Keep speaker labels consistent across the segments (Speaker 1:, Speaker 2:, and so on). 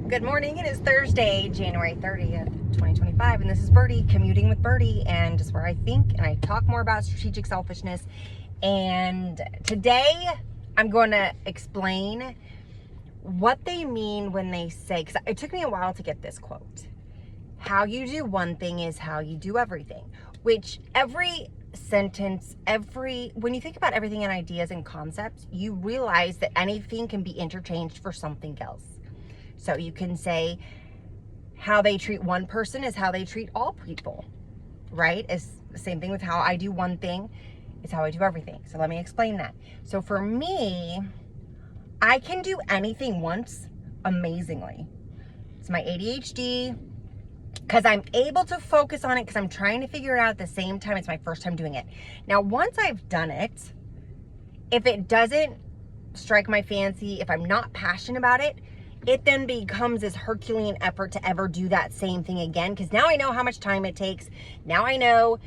Speaker 1: Good morning. It is Thursday, January 30th, 2025, and this is Bertie, commuting with Bertie, and just where I think and I talk more about strategic selfishness. And today I'm going to explain what they mean when they say, because it took me a while to get this quote, how you do one thing is how you do everything, which every sentence, when you think about everything in ideas and concepts, you realize that anything can be interchanged for something else. So you can say how they treat one person is how they treat all people, right? It's the same thing with how I do one thing is how I do everything. So let me explain that. So for me, I can do anything once amazingly. It's my ADHD, because I'm able to focus on it because I'm trying to figure it out at the same time. It's my first time doing it. Now, once I've done it, if it doesn't strike my fancy, if I'm not passionate about it, it then becomes this Herculean effort to ever do that same thing again. Because now I know how much time it takes. Now I know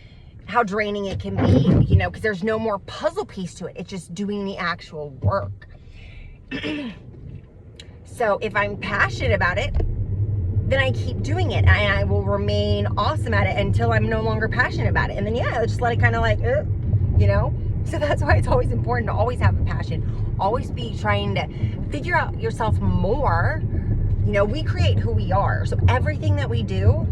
Speaker 1: how draining it can be, because there's no more puzzle piece to it. It's just doing the actual work. So if I'm passionate about it, then I keep doing it, and I will remain awesome at it until I'm no longer passionate about it. And then, I just let it kind of So that's why it's always important to always have a passion. Always be trying to figure out yourself more. We create who we are. So everything that we do,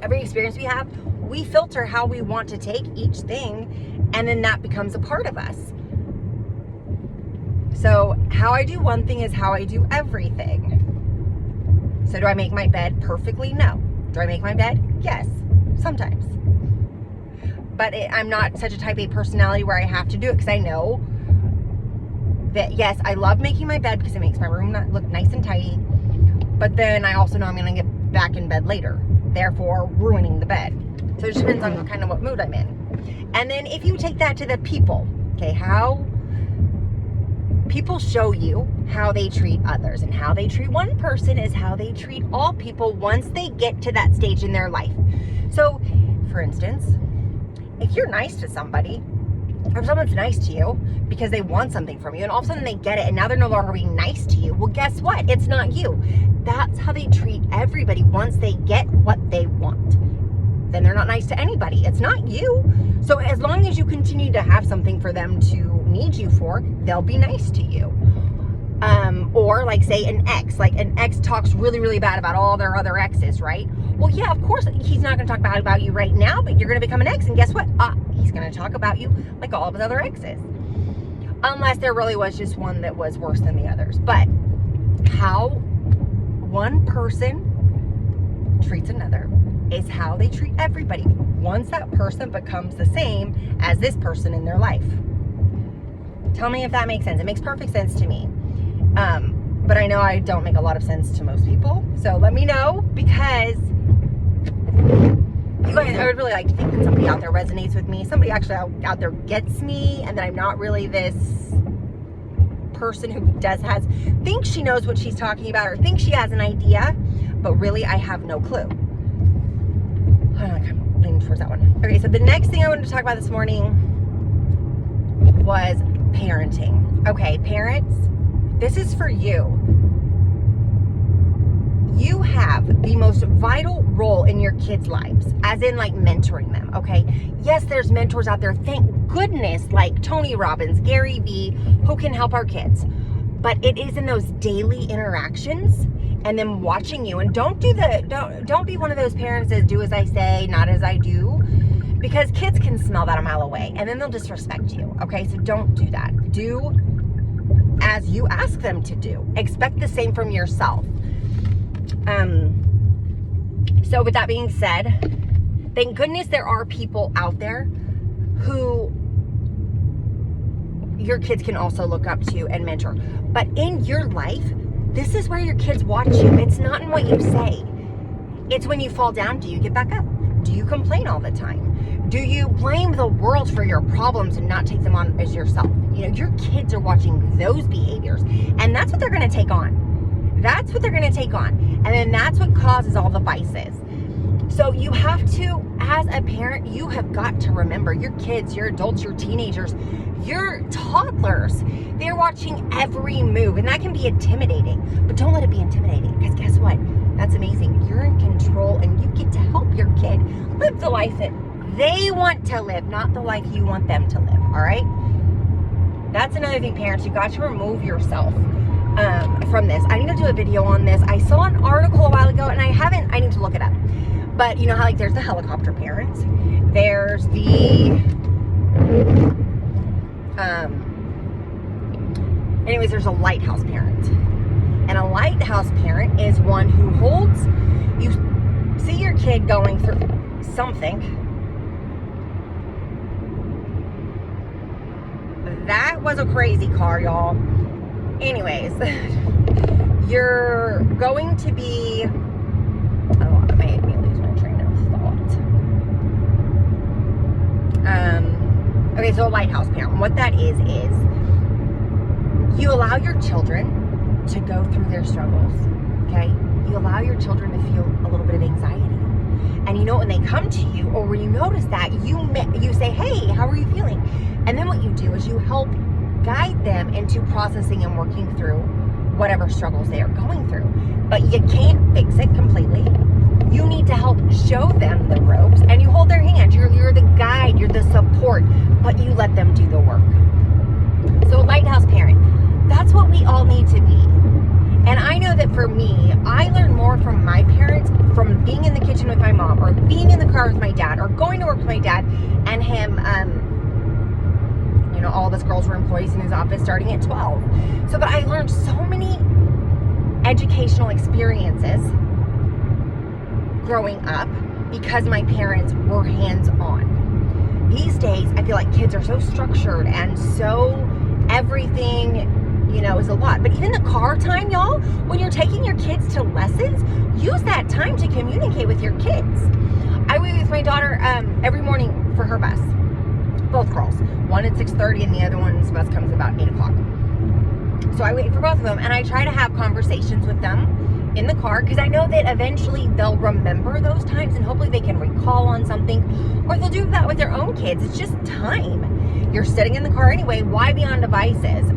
Speaker 1: every experience we have, we filter how we want to take each thing, and then that becomes a part of us. So how I do one thing is how I do everything. So do I make my bed perfectly? No. Do I make my bed? Yes, sometimes. But I'm not such a type A personality where I have to do it, because I know that, yes, I love making my bed because it makes my room look nice and tidy. But then I also know I'm going to get back in bed later, therefore ruining the bed. So it just depends on kind of what mood I'm in. And then if you take that to the people, okay, how people show you how they treat others, and how they treat one person is how they treat all people once they get to that stage in their life. So, for instance, if you're nice to somebody, or someone's nice to you because they want something from you, and all of a sudden they get it, and now they're no longer being nice to you, well, guess what? It's not you. That's how they treat everybody once they get what they want. Then they're not nice to anybody. It's not you. So as long as you continue to have something for them to need you for, they'll be nice to you. Or like, say, an ex talks really, really bad about all their other exes, right? Well, yeah, of course, he's not going to talk bad about you right now, but you're going to become an ex, and guess what? He's going to talk about you like all of his other exes. Unless there really was just one that was worse than the others. But how one person treats another is how they treat everybody once that person becomes the same as this person in their life. Tell me if that makes sense. It makes perfect sense to me. But I know I don't make a lot of sense to most people. So let me know, because you guys, I would really like to think that somebody out there resonates with me. Somebody actually out there gets me, and that I'm not really this person who thinks she knows what she's talking about, or thinks she has an idea, but really I have no clue. I'm leaning towards that one. Okay, so the next thing I wanted to talk about this morning was parenting. Okay, parents, this is for you. You have the most vital role in your kids' lives, as in like mentoring them, okay? Yes, there's mentors out there, thank goodness, like Tony Robbins, Gary Vee, who can help our kids. But it is in those daily interactions and them watching you. And don't be one of those parents that do as I say, not as I do, because kids can smell that a mile away, and then they'll disrespect you, okay? So don't do that. Do as you ask them to do. Expect the same from yourself. So with that being said, thank goodness there are people out there who your kids can also look up to and mentor. But in your life, this is where your kids watch you. It's not in what you say. It's when you fall down, do you get back up? Do you complain all the time? Do you blame the world for your problems and not take them on as yourself? Your kids are watching those behaviors, and that's what they're going to take on. That's what they're going to take on. And then that's what causes all the vices. So you have to, as a parent, you have got to remember your kids, your adults, your teenagers, your toddlers, they're watching every move, and that can be intimidating, but don't let it be intimidating. control, and you get to help your kid live the life that they want to live, not the life you want them to live, all right? That's another thing, parents. You got to remove yourself from this. I need to do a video on this. I saw an article a while ago, and I need to look it up. But you know how, like, there's the helicopter parents. There's the, anyways, there's a lighthouse parent. And a lighthouse parent is one who holds, you see your kid going through something. That was a crazy car, y'all. Anyways, you're going to be, oh, it made me lose my train of thought. Okay, so a lighthouse parent, what that is you allow your children to go through their struggles, okay? You allow your children to feel a little bit of anxiety. And you know, when they come to you, or when you notice that, you say, hey, how are you feeling? And then what you do is you help guide them into processing and working through whatever struggles they are going through. But you can't fix it completely. You need to help show them the ropes, and you hold their hand. You're the guide, you're the support, but you let them do the work. So lighthouse parent, that's what we all need to be. And I know that for me, I learned more from my parents, from being in the kitchen with my mom, or being in the car with my dad, or going to work with my dad, and him, you know, all of us girls were employees in his office starting at 12. So, but I learned so many educational experiences growing up because my parents were hands-on. These days, I feel like kids are so structured and so everything, you know, is a lot. But even the car time, y'all, when you're taking your kids to lessons, use that time to communicate with your kids. I wait with my daughter every morning for her bus. Both girls. One at 6:30 and the other one's bus comes about 8 o'clock. So I wait for both of them, and I try to have conversations with them in the car, because I know that eventually they'll remember those times, and hopefully they can recall on something, or they'll do that with their own kids. It's just time. You're sitting in the car anyway. Why be on devices?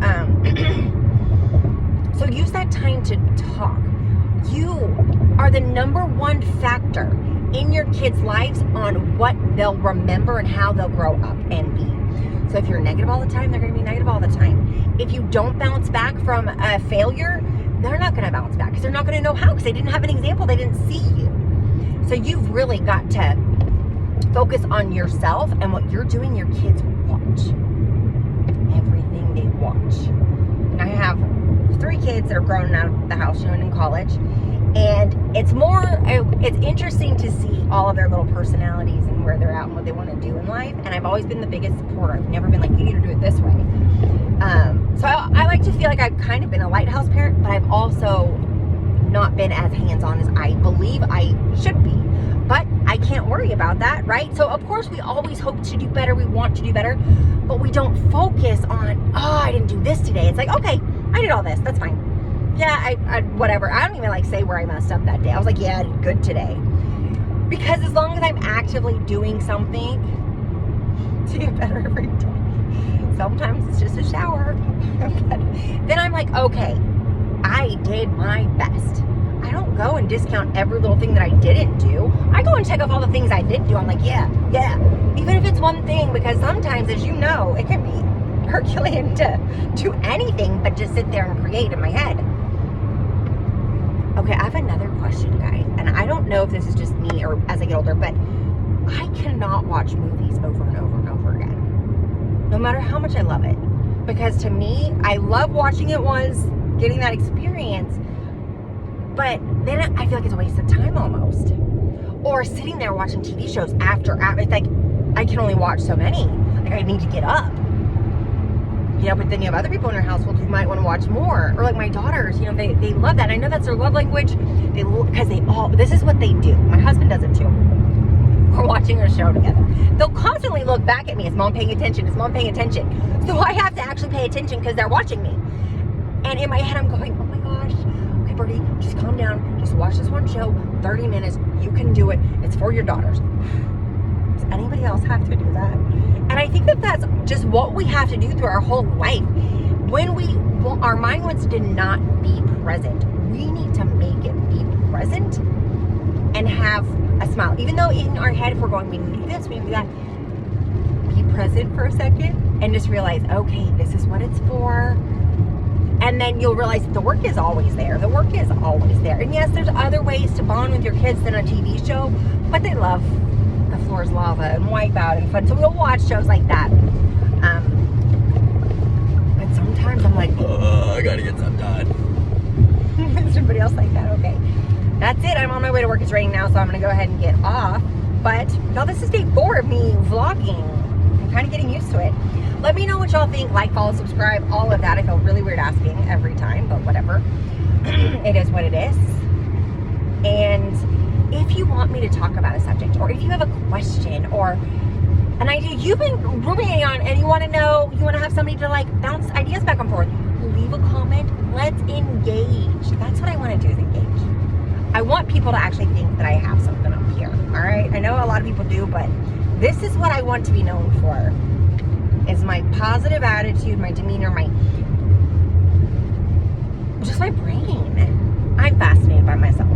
Speaker 1: So use that time to talk. You are the number one factor in your kids' lives on what they'll remember and how they'll grow up and be. So if you're negative all the time, they're going to be negative all the time. If you don't bounce back from a failure, they're not going to bounce back, because they're not going to know how, because they didn't have an example. They didn't see you. So you've really got to focus on yourself and what you're doing. Your kids watch everything they watch. And I have 3 kids that are grown out of the house, you know, and in college. And it's interesting to see all of their little personalities and where they're at and what they want to do in life. And I've always been the biggest supporter. I've never been like, you need to do it this way. So I like to feel like I've kind of been a lighthouse parent, but I've also not been as hands-on as I believe I should be. But I can't worry about that, right? So of course we always hope to do better. We want to do better, but we don't focus on, oh, I didn't do this today. It's like, okay, I did all this. That's fine. Yeah, I whatever. I don't even like say where I messed up that day. I was like, yeah, I did good today. Because as long as I'm actively doing something to get better every day, sometimes it's just a shower, then I'm like, okay, I did my best. I don't go and discount every little thing that I didn't do. I go and check off all the things I did do. I'm like, yeah. Even if it's one thing, because sometimes, as you know, it can be Herculean to do anything but just sit there and create in my head. Okay, I have another question, guys, and I don't know if this is just me or as I get older, but I cannot watch movies over and over and over again, no matter how much I love it. Because to me, I love watching it once, getting that experience, but then I feel like it's a waste of time almost. Or sitting there watching TV shows after, it's like, I can only watch so many. Like, I need to get up. You know, but then you have other people in your household who might want to watch more. Or like my daughters, you know, they love that. I know that's their love language. Because this is what they do. My husband does it too. We're watching a show together. They'll constantly look back at me. Is mom paying attention? Is mom paying attention? So I have to actually pay attention because they're watching me. And in my head, I'm going, oh my gosh. Okay, Bertie, just calm down. Just watch this one show, 30 minutes. You can do it. It's for your daughters. Does anybody else have to do that? And I think that that's just what we have to do through our whole life. When our mind wants to not be present, we need to make it be present and have a smile. Even though in our head, if we're going, we need to do this, we need to do that, be present for a second and just realize, okay, this is what it's for. And then you'll realize that the work is always there. The work is always there. And yes, there's other ways to bond with your kids than a TV show, but they love The Floor is Lava and Wipeout and fun. So we'll watch shows like that. But sometimes I'm like, I gotta get that done. Is everybody else like that? Okay. That's it. I'm on my way to work. It's raining now, so I'm gonna go ahead and get off. But now this is day 4 of me vlogging. I'm kind of getting used to it. Let me know what y'all think. Like, follow, subscribe, all of that. I feel really weird asking every time, but whatever. It is what it is. And if you want me to talk about a subject, or if you have a question or an idea you've been ruminating on and you want to know, you want to have somebody to like bounce ideas back and forth, leave a comment. Let's engage. That's what I want to do, is engage. I want people to actually think that I have something up here. All right. I know a lot of people do, but this is what I want to be known for. Is my positive attitude, my demeanor, just my brain. I'm fascinated by myself.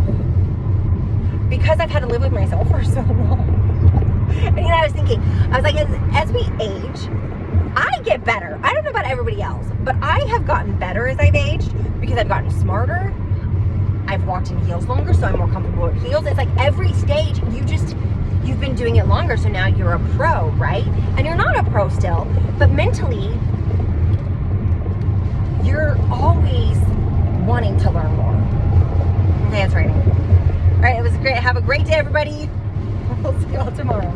Speaker 1: Because I've had to live with myself for so long. And I was thinking, I was like, as we age, I get better. I don't know about everybody else, but I have gotten better as I've aged because I've gotten smarter. I've walked in heels longer, so I'm more comfortable with heels. It's like every stage, you've been doing it longer, so now you're a pro, right? And you're not a pro still, but mentally, you're always wanting to learn more. Okay, it's raining. All right, it was great. Have a great day, everybody. We'll see y'all tomorrow.